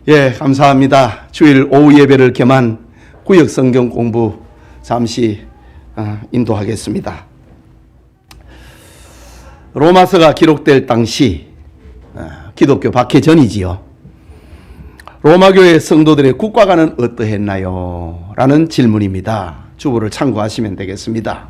예, 감사합니다. 주일 오후 예배를 겸한 구역 성경 공부 잠시 인도하겠습니다. 로마서가 기록될 당시 기독교 박해 전이지요. 로마교회 성도들의 국가관은 어떠했나요? 라는 질문입니다. 주보를 참고하시면 되겠습니다.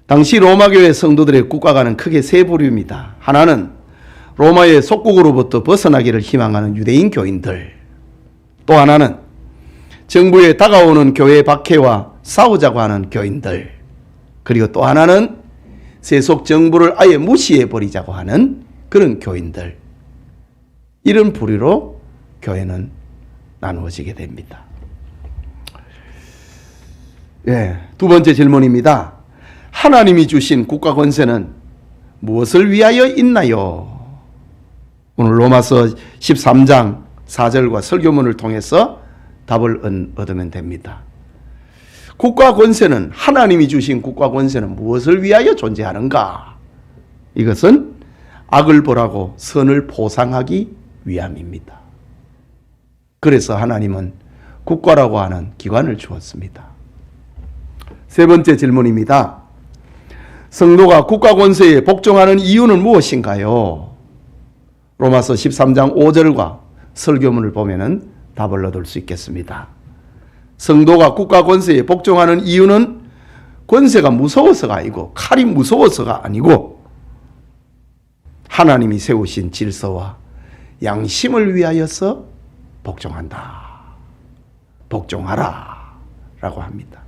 당시 로마교회 성도들의 국가관은 크게 세 부류입니다. 하나는 로마의 속국으로부터 벗어나기를 희망하는 유대인 교인들, 또 하나는 정부에 다가오는 교회 박해와 싸우자고 하는 교인들, 그리고 또 하나는 세속 정부를 아예 무시해 버리자고 하는 그런 교인들, 이런 부류로 교회는 나누어지게 됩니다. 예, 두 번째 질문입니다. 하나님이 주신 국가 권세는 무엇을 위하여 있나요? 오늘 로마서 13장 4절과 설교문을 통해서 답을 얻으면 됩니다. 국가 권세는, 하나님이 주신 국가 권세는 무엇을 위하여 존재하는가? 이것은 악을 벌하고 선을 보상하기 위함입니다. 그래서 하나님은 국가라고 하는 기관을 주었습니다. 세 번째 질문입니다. 성도가 국가 권세에 복종하는 이유는 무엇인가요? 로마서 13장 5절과 설교문을 보면은 답을 얻을 수 있겠습니다. 성도가 국가 권세에 복종하는 이유는 권세가 무서워서가 아니고, 칼이 무서워서가 아니고, 하나님이 세우신 질서와 양심을 위하여서 복종한다. 복종하라 라고 합니다.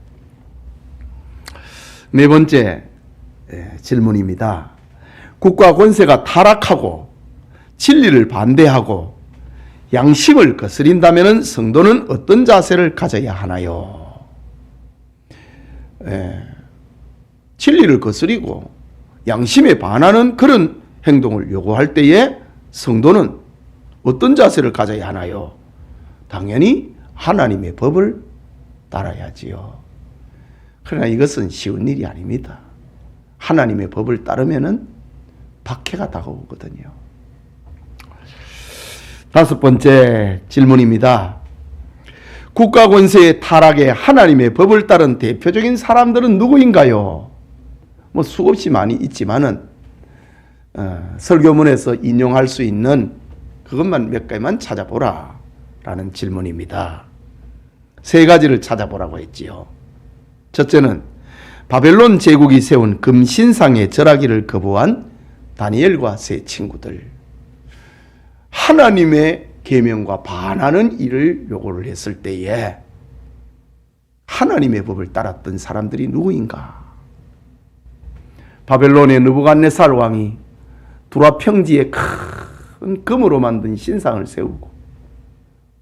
네 번째 질문입니다. 국가 권세가 타락하고 진리를 반대하고 양심을 거스린다면 성도는 어떤 자세를 가져야 하나요? 진리를 거스리고 양심에 반하는 그런 행동을 요구할 때에 성도는 어떤 자세를 가져야 하나요? 당연히 하나님의 법을 따라야지요. 그러나 이것은 쉬운 일이 아닙니다. 하나님의 법을 따르면은 박해가 다가오거든요. 다섯 번째 질문입니다. 국가 권세의 타락에 하나님의 법을 따른 대표적인 사람들은 누구인가요? 수없이 많이 있지만은 설교문에서 인용할 수 있는 그것만 몇 가지만 찾아보라 라는 질문입니다. 세 가지를 찾아보라고 했지요. 첫째는 바벨론 제국이 세운 금신상의 절하기를 거부한 다니엘과 세 친구들. 하나님의 계명과 반하는 일을 요구를 했을 때에 하나님의 법을 따랐던 사람들이 누구인가? 바벨론의 느부갓네살 왕이 두라 평지에 큰 금으로 만든 신상을 세우고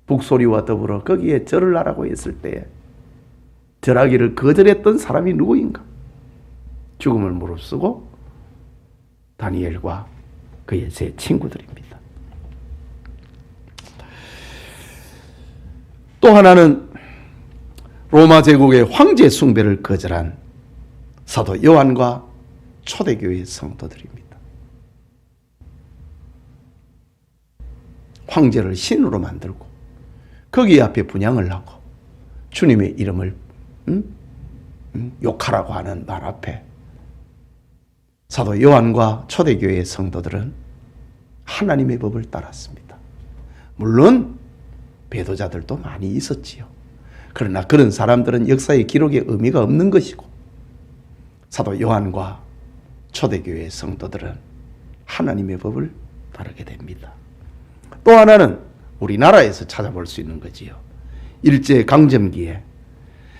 북소리와 더불어 거기에 절을 하라고 했을 때에 절하기를 거절했던 사람이 누구인가? 죽음을 무릅쓰고 다니엘과 그의 세 친구들입니다. 또 하나는 로마 제국의 황제 숭배를 거절한 사도 요한과 초대교회 성도들입니다. 황제를 신으로 만들고 거기 앞에 분향을 하고 주님의 이름을 욕하라고 하는 말 앞에 사도 요한과 초대교회의 성도들은 하나님의 법을 따랐습니다. 물론 배도자들도 많이 있었지요. 그러나 그런 사람들은 역사의 기록에 의미가 없는 것이고 사도 요한과 초대교회의 성도들은 하나님의 법을 따르게 됩니다. 또 하나는 우리나라에서 찾아볼 수 있는 거지요. 일제강점기에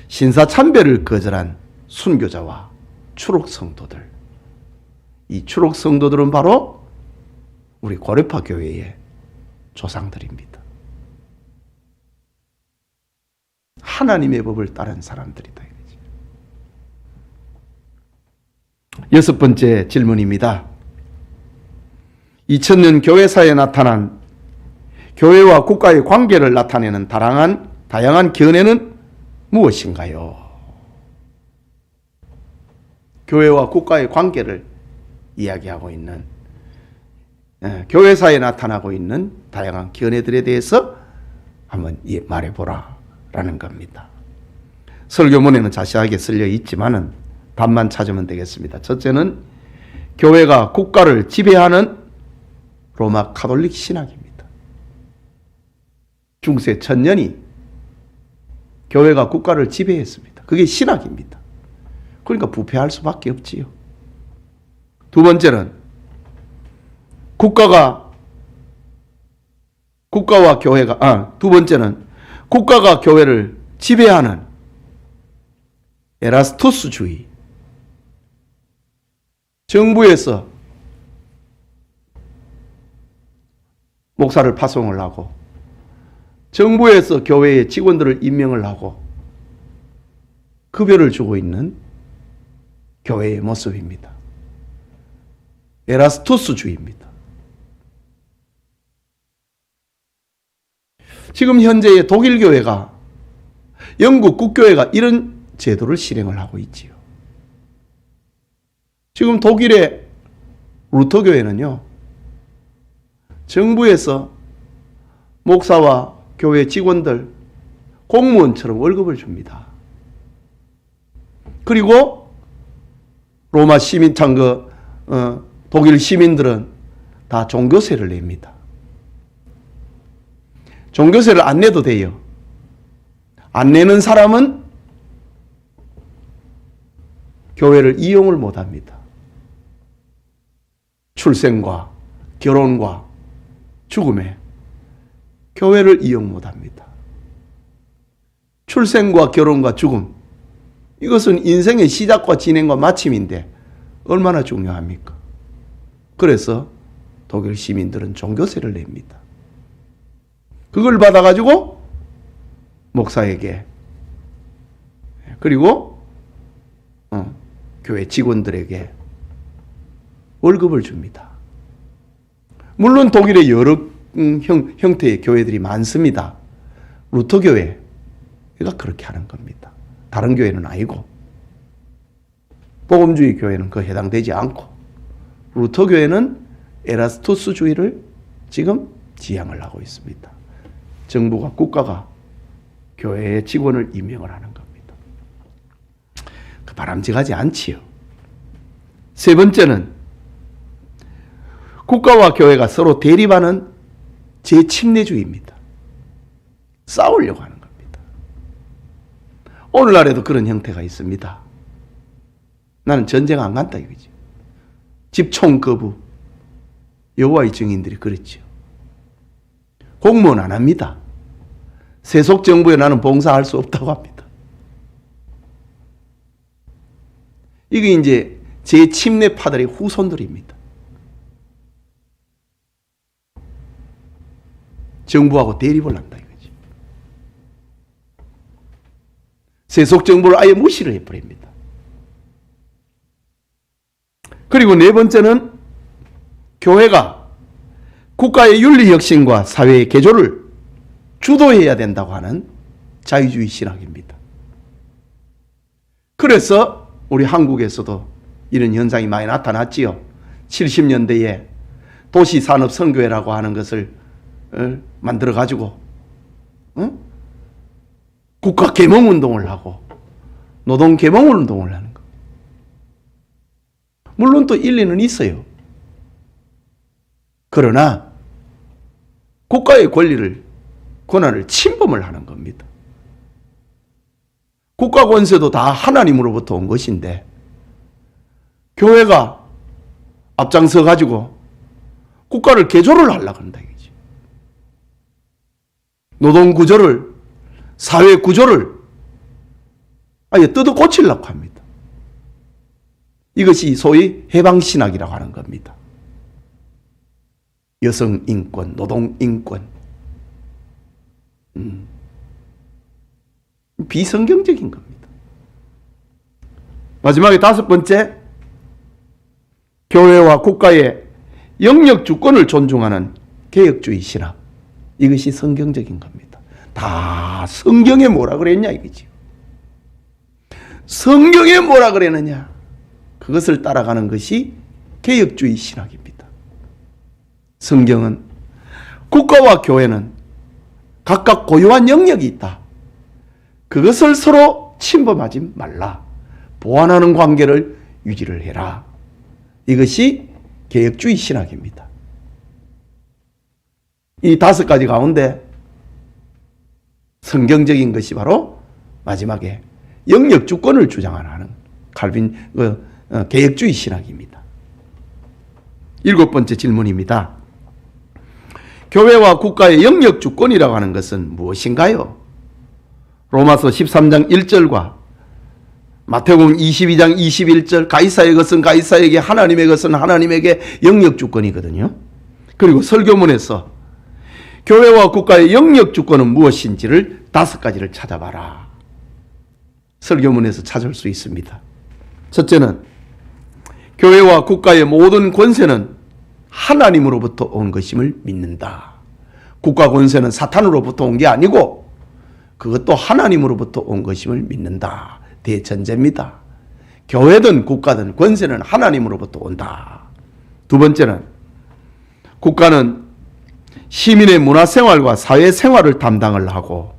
신사참배를 거절한 순교자와 추록성도들. 이 추록성도들은 바로 우리 고려파 교회의 조상들입니다. 하나님의 법을 따른 사람들이다. 여섯 번째 질문입니다. 2000년 교회사에 나타난 교회와 국가의 관계를 나타내는 다양한 견해는 무엇인가요? 교회와 국가의 관계를 이야기하고 있는 교회사에 나타나고 있는 다양한 견해들에 대해서 한번 말해보라라는 겁니다. 설교문에는 자세하게 쓸려 있지만은 답만 찾으면 되겠습니다. 첫째는 교회가 국가를 지배하는 로마 가톨릭 신학입니다. 중세 천년이 교회가 국가를 지배했습니다. 그게 신학입니다. 그러니까 부패할 수밖에 없지요. 두 번째는 두 번째는 국가가 교회를 지배하는 에라스토스주의. 정부에서 목사를 파송을 하고 정부에서 교회의 직원들을 임명을 하고 급여를 주고 있는 교회의 모습입니다. 에라스토스주의입니다. 지금 현재의 독일 교회가, 영국 국교회가 이런 제도를 실행을 하고 있지요. 지금 독일의 루터 교회는요, 정부에서 목사와 교회 직원들, 공무원처럼 월급을 줍니다. 그리고 로마 시민, 독일 시민들은 다 종교세를 냅니다. 종교세를 안 내도 돼요. 안 내는 사람은 교회를 이용을 못 합니다. 출생과 결혼과 죽음에 교회를 이용 못 합니다. 출생과 결혼과 죽음, 이것은 인생의 시작과 진행과 마침인데 얼마나 중요합니까? 그래서 독일 시민들은 종교세를 냅니다. 그걸 받아가지고 목사에게, 그리고 교회 직원들에게 월급을 줍니다. 물론 독일에 여러 형태의 교회들이 많습니다. 루터 교회가 그렇게 하는 겁니다. 다른 교회는 아니고, 복음주의 교회는 그 해당되지 않고, 루터 교회는 에라스토스주의를 지금 지향을 하고 있습니다. 정부가, 국가가 교회의 직원을 임명을 하는 겁니다. 그 바람직하지 않지요. 세 번째는 국가와 교회가 서로 대립하는 재침례주의입니다. 싸우려고 하는 겁니다. 오늘날에도 그런 형태가 있습니다. 나는 전쟁 안 간다 이거지. 집총 거부. 여호와의 증인들이 그랬죠. 공무원 안 합니다. 세속 정부에 나는 봉사할 수 없다고 합니다. 이게 이제 재침례파들의 후손들입니다. 정부하고 대립을 한다 이거지. 세속 정부를 아예 무시를 해버립니다. 그리고 네 번째는 교회가 국가의 윤리혁신과 사회의 개조를 주도해야 된다고 하는 자유주의 신학입니다. 그래서 우리 한국에서도 이런 현상이 많이 나타났지요. 70년대에 도시산업선교회라고 하는 것을 만들어가지고 국가 계몽운동을 하고 노동 계몽운동을 하는 거. 물론 또 일리는 있어요. 그러나 국가의 권한을 침범을 하는 겁니다. 국가 권세도 다 하나님으로부터 온 것인데 교회가 앞장서 가지고 국가를 개조를 하려고 한다 이거지. 노동 구조를, 사회 구조를 아예 뜯어 고치려고 합니다. 이것이 소위 해방신학이라고 하는 겁니다. 여성 인권, 노동 인권. 비성경적인 겁니다. 마지막에 다섯 번째, 교회와 국가의 영역 주권을 존중하는 개혁주의 신학. 이것이 성경적인 겁니다. 다 성경에 뭐라 그랬냐 이거지. 성경에 뭐라 그랬느냐. 그것을 따라가는 것이 개혁주의 신학입니다. 성경은 국가와 교회는 각각 고유한 영역이 있다. 그것을 서로 침범하지 말라. 보완하는 관계를 유지를 해라. 이것이 개혁주의 신학입니다. 이 5가지 가운데 성경적인 것이 바로 마지막에 영역 주권을 주장하는 칼빈 개혁주의 신학입니다. 7번째 질문입니다. 교회와 국가의 영역 주권이라고 하는 것은 무엇인가요? 로마서 13장 1절과 마태복음 22장 21절 가이사의 것은 가이사에게 하나님의 것은 하나님에게 영역 주권이거든요. 그리고 설교문에서 교회와 국가의 영역 주권은 무엇인지를 5가지를 찾아봐라. 설교문에서 찾을 수 있습니다. 첫째는 교회와 국가의 모든 권세는 하나님으로부터 온 것임을 믿는다. 국가 권세는 사탄으로부터 온 게 아니고 그것도 하나님으로부터 온 것임을 믿는다. 대전제입니다. 교회든 국가든 권세는 하나님으로부터 온다. 2번째는 국가는 시민의 문화생활과 사회생활을 담당을 하고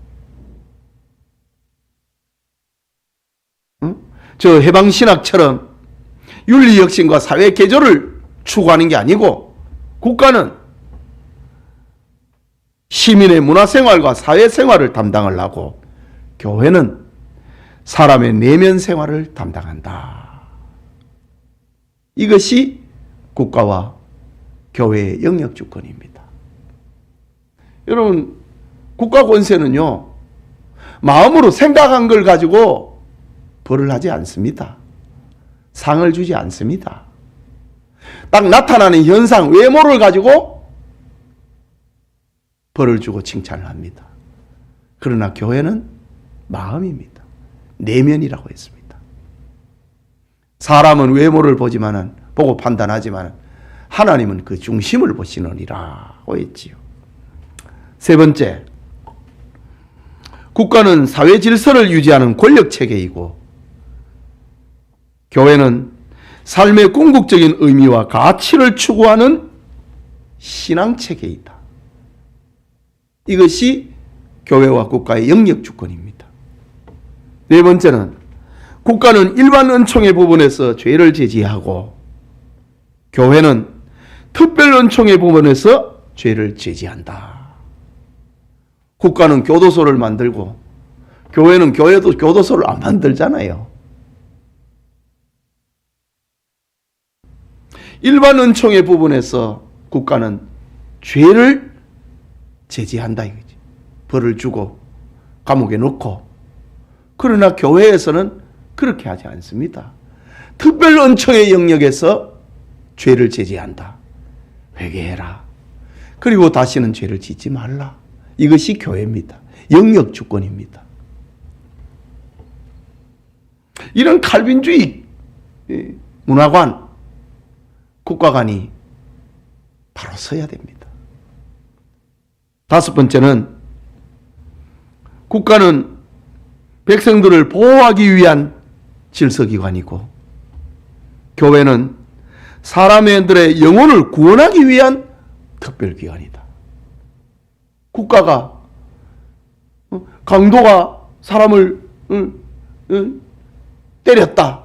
저 해방신학처럼 윤리혁신과 사회개조를 추구하는 게 아니고 국가는 시민의 문화생활과 사회생활을 담당을 하고 교회는 사람의 내면 생활을 담당한다. 이것이 국가와 교회의 영역 주권입니다. 여러분, 국가 권세는요, 마음으로 생각한 걸 가지고 벌을 하지 않습니다. 상을 주지 않습니다. 딱 나타나는 현상, 외모를 가지고 벌을 주고 칭찬을 합니다. 그러나 교회는 마음입니다. 내면이라고 했습니다. 사람은 외모를 보고 판단하지만 하나님은 그 중심을 보시느니라고 했지요. 3번째, 국가는 사회 질서를 유지하는 권력 체계이고 교회는 삶의 궁극적인 의미와 가치를 추구하는 신앙 체계이다. 이것이 교회와 국가의 영역 주권입니다. 4번째는 국가는 일반 은총의 부분에서 죄를 제지하고 교회는 특별 은총의 부분에서 죄를 제지한다. 국가는 교도소를 만들고 교회는 교도소를 안 만들잖아요. 일반 은총의 부분에서 국가는 죄를 제지한다 이거지. 벌을 주고 감옥에 넣고. 그러나 교회에서는 그렇게 하지 않습니다. 특별 은총의 영역에서 죄를 제지한다. 회개해라. 그리고 다시는 죄를 짓지 말라. 이것이 교회입니다. 영역 주권입니다. 이런 칼빈주의 문화관, 국가관이 바로 서야 됩니다. 5번째는 국가는 백성들을 보호하기 위한 질서기관이고 교회는 사람들의 영혼을 구원하기 위한 특별기관이다. 국가가 강도가 사람을 때렸다.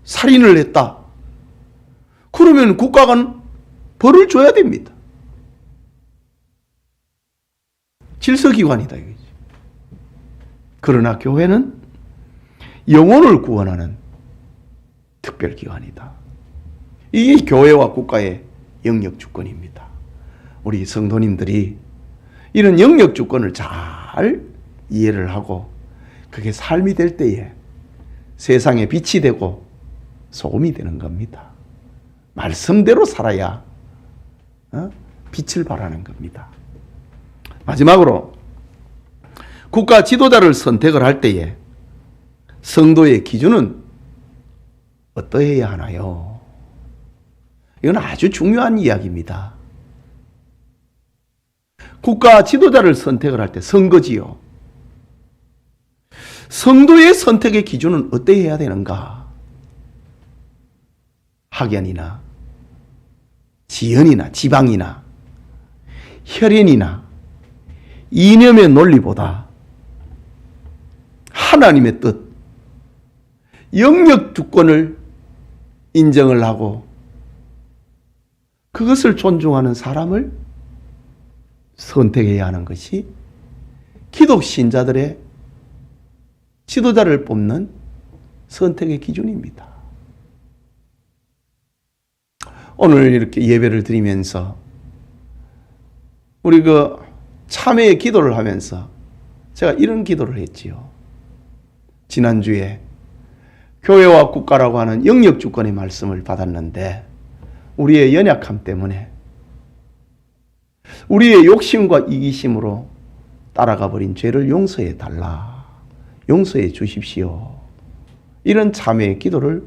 살인을 했다. 그러면 국가가 벌을 줘야 됩니다. 질서기관이다 이거지. 그러나 교회는 영혼을 구원하는 특별기관이다. 이게 교회와 국가의 영역 주권입니다. 우리 성도님들이 이런 영역 주권을 잘 이해를 하고 그게 삶이 될 때에 세상에 빛이 되고 소금이 되는 겁니다. 말씀대로 살아야 빛을 발하는 겁니다. 마지막으로 국가 지도자를 선택을 할 때에 성도의 기준은 어떠해야 하나요? 이건 아주 중요한 이야기입니다. 국가 지도자를 선택을 할 때 선거지요. 성도의 선택의 기준은 어떠해야 되는가? 학연이나 지연이나 지방이나 혈연이나 이념의 논리보다 하나님의 뜻, 영역 주권을 인정을 하고 그것을 존중하는 사람을 선택해야 하는 것이 기독 신자들의 지도자를 뽑는 선택의 기준입니다. 오늘 이렇게 예배를 드리면서 우리 참회의 기도를 하면서 제가 이런 기도를 했지요. 지난주에 교회와 국가라고 하는 영역 주권의 말씀을 받았는데 우리의 연약함 때문에 우리의 욕심과 이기심으로 따라가 버린 죄를 용서해 달라. 용서해 주십시오. 이런 참회의 기도를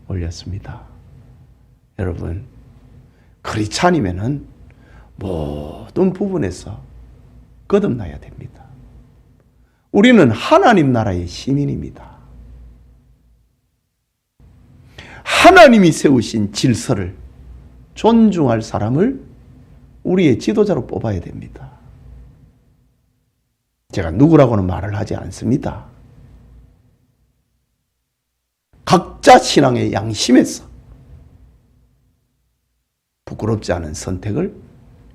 올렸습니다. 여러분, 크리스찬이면은 모든 부분에서 거듭나야 됩니다. 우리는 하나님 나라의 시민입니다. 하나님이 세우신 질서를 존중할 사람을 우리의 지도자로 뽑아야 됩니다. 제가 누구라고는 말을 하지 않습니다. 각자 신앙의 양심에서 부끄럽지 않은 선택을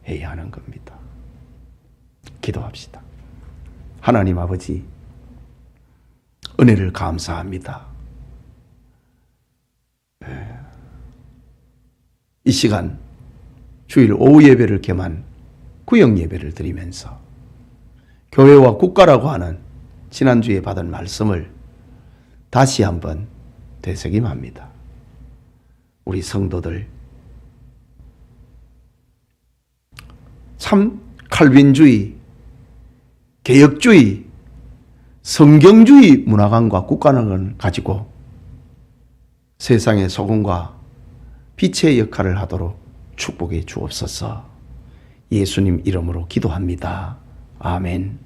해야 하는 겁니다. 기도합시다. 하나님 아버지, 은혜를 감사합니다. 이 시간 주일 오후 예배를 겸한 구역 예배를 드리면서 교회와 국가라고 하는 지난주에 받은 말씀을 다시 한번 되새김합니다. 우리 성도들 참 칼빈주의, 개혁주의, 성경주의 문화관과 국가관을 가지고 세상의 소금과 빛의 역할을 하도록 축복해 주옵소서. 예수님 이름으로 기도합니다. 아멘.